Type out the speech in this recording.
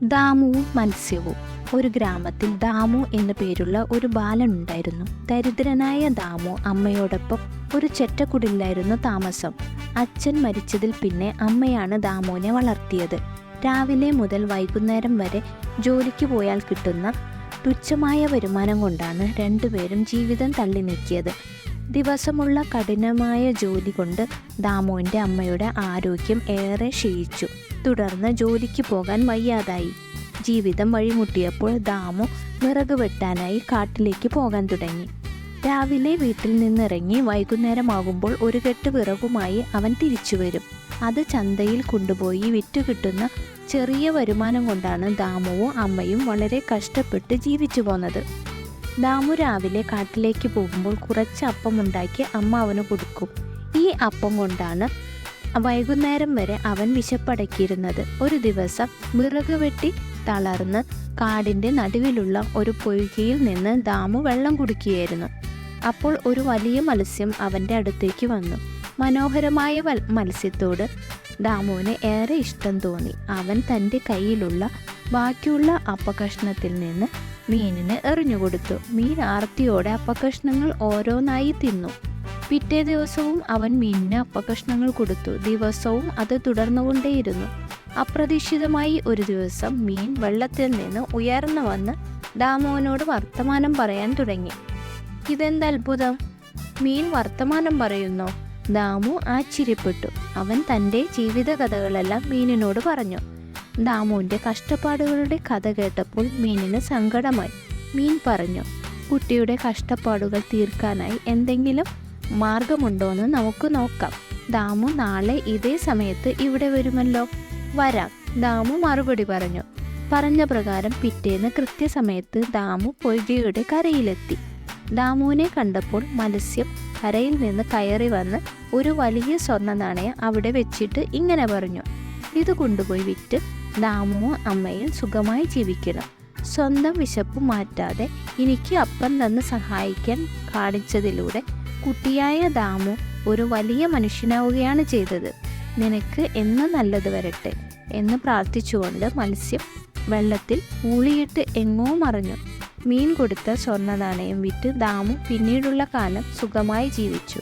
ദാമുവും മത്സ്യവും. ഒരു ഗ്രാമത്തിൽ ദാമു എന്നു പേരുള്ള ഒരു ബാലനുണ്ടായിരുന്നു. ദരിദ്രനായ ദാമു അമ്മയോടൊപ്പം ഒരു ചെറ്റക്കുടിലായിരുന്നു താമസം. അച്ഛൻ മരിച്ചതിൽ പിന്നെ അമ്മയാണ് ദാമുവിനെ വളർത്തിയത്. രാവിലെ മുതൽ വൈകുന്നേരം വരെ ജോലിക്ക് പോയാൽ കിട്ടുന്ന തുച്ഛമായ വരുമാനം കൊണ്ടാണ് രണ്ടുപേരും ജീവിതം തള്ളി നീക്കിയത്. ദിവസമുള്ള കഠിനമായ ജോലി കൊണ്ട് ദാമുവിൻ്റെ അമ്മയുടെ ആരോഗ്യം ഏറെ ക്ഷയിച്ചു. തുടർന്ന് ജോലിക്ക് പോകാൻ വയ്യാതായി. ജീവിതം വഴിമുട്ടിയപ്പോൾ ദാമു വിറക് വെട്ടാനായി കാട്ടിലേക്ക് പോകാൻ തുടങ്ങി. രാവിലെ വീട്ടിൽ നിന്നിറങ്ങി വൈകുന്നേരമാകുമ്പോൾ ഒരു കെട്ട് വിറകുമായി അവൻ തിരിച്ചു വരും. അത് ചന്തയിൽ കൊണ്ടുപോയി വിറ്റുകിട്ടുന്ന ചെറിയ വരുമാനം കൊണ്ടാണ് ദാമുവും അമ്മയും വളരെ കഷ്ടപ്പെട്ട് ജീവിച്ചു പോന്നത്. ദാമു രാവിലെ കാട്ടിലേക്ക് പോകുമ്പോൾ കുറച്ച് അപ്പം ഉണ്ടാക്കി അമ്മ അവന് കൊടുക്കും. ഈ അപ്പം കൊണ്ടാണ് വൈകുന്നേരം വരെ അവൻ വിശപ്പടക്കിയിരുന്നത്. ഒരു ദിവസം വിറക് വെട്ടി തളർന്ന് കാടിൻ്റെ നടുവിലുള്ള ഒരു പൊയ്കയിൽ നിന്ന് ദാമു വെള്ളം കുടിക്കുകയായിരുന്നു. അപ്പോൾ ഒരു വലിയ മത്സ്യം അവൻ്റെ അടുത്തേക്ക് വന്നു. മനോഹരമായ മത്സ്യത്തോട് ദാമുവിന് ഏറെ ഇഷ്ടം തോന്നി. അവൻ തൻ്റെ കയ്യിലുള്ള ബാക്കിയുള്ള അപ്പകഷ്ണത്തിൽ നിന്ന് മീനിന് എറിഞ്ഞുകൊടുത്തു. മീൻ ആർത്തിയോടെ അപ്പകഷ്ണങ്ങൾ ഓരോന്നായി തിന്നു. പിറ്റേ ദിവസവും അവൻ മീനിന് അപ്പകഷ്ണങ്ങൾ കൊടുത്തു. ദിവസവും അത് തുടർന്നുകൊണ്ടേയിരുന്നു. അപ്രതീക്ഷിതമായി ഒരു ദിവസം മീൻ വെള്ളത്തിൽ നിന്ന് ഉയർന്നു വന്ന് ദാമുവിനോട് വർത്തമാനം പറയാൻ തുടങ്ങി. ഇതെന്തത്ഭുതം! മീൻ വർത്തമാനം പറയുന്നോ? ദാമു ആശ്ചര്യപ്പെട്ടു. അവൻ തൻ്റെ ജീവിത കഥകളെല്ലാം മീനിനോട് പറഞ്ഞു. ദാമുവിൻ്റെ കഷ്ടപ്പാടുകളുടെ കഥ കേട്ടപ്പോൾ മീനിന് സങ്കടമായി. മീൻ പറഞ്ഞു, കുട്ടിയുടെ കഷ്ടപ്പാടുകൾ തീർക്കാനായി എന്തെങ്കിലും മാർഗമുണ്ടോയെന്ന് നമുക്ക് നോക്കാം. ദാമു നാളെ ഇതേ സമയത്ത് ഇവിടെ വരുമല്ലോ. വരാം, ദാമു മറുപടി പറഞ്ഞു. പറഞ്ഞ പ്രകാരം പിറ്റേന്ന് കൃത്യസമയത്ത് ദാമു പൊയ്കയുടെ കരയിലെത്തി. ദാമുവിനെ കണ്ടപ്പോൾ മത്സ്യം കരയിൽ നിന്ന് കയറി വന്ന് ഒരു വലിയ സ്വർണ്ണ നാണയം അവിടെ വെച്ചിട്ട് ഇങ്ങനെ പറഞ്ഞു, ഇത് കൊണ്ടുപോയി വിറ്റ് ദാമുവും അമ്മയും സുഖമായി ജീവിക്കണം. സ്വന്തം വിശപ്പ് മാറ്റാതെ എനിക്ക് അപ്പം തന്ന് സഹായിക്കാൻ കാണിച്ചതിലൂടെ കുട്ടിയായ ദാമു ഒരു വലിയ മനുഷ്യനാവുകയാണ് ചെയ്തത്. നിനക്ക് എന്ന് നല്ലത് വരട്ടെ എന്ന് പ്രാർത്ഥിച്ചുകൊണ്ട് മത്സ്യം വെള്ളത്തിൽ ഊളിയിട്ട് എങ്ങോ മറഞ്ഞു. മീൻ കൊടുത്ത സ്വർണ്ണ നാണയം വിറ്റ് ദാമു പിന്നീടുള്ള കാലം സുഖമായി ജീവിച്ചു.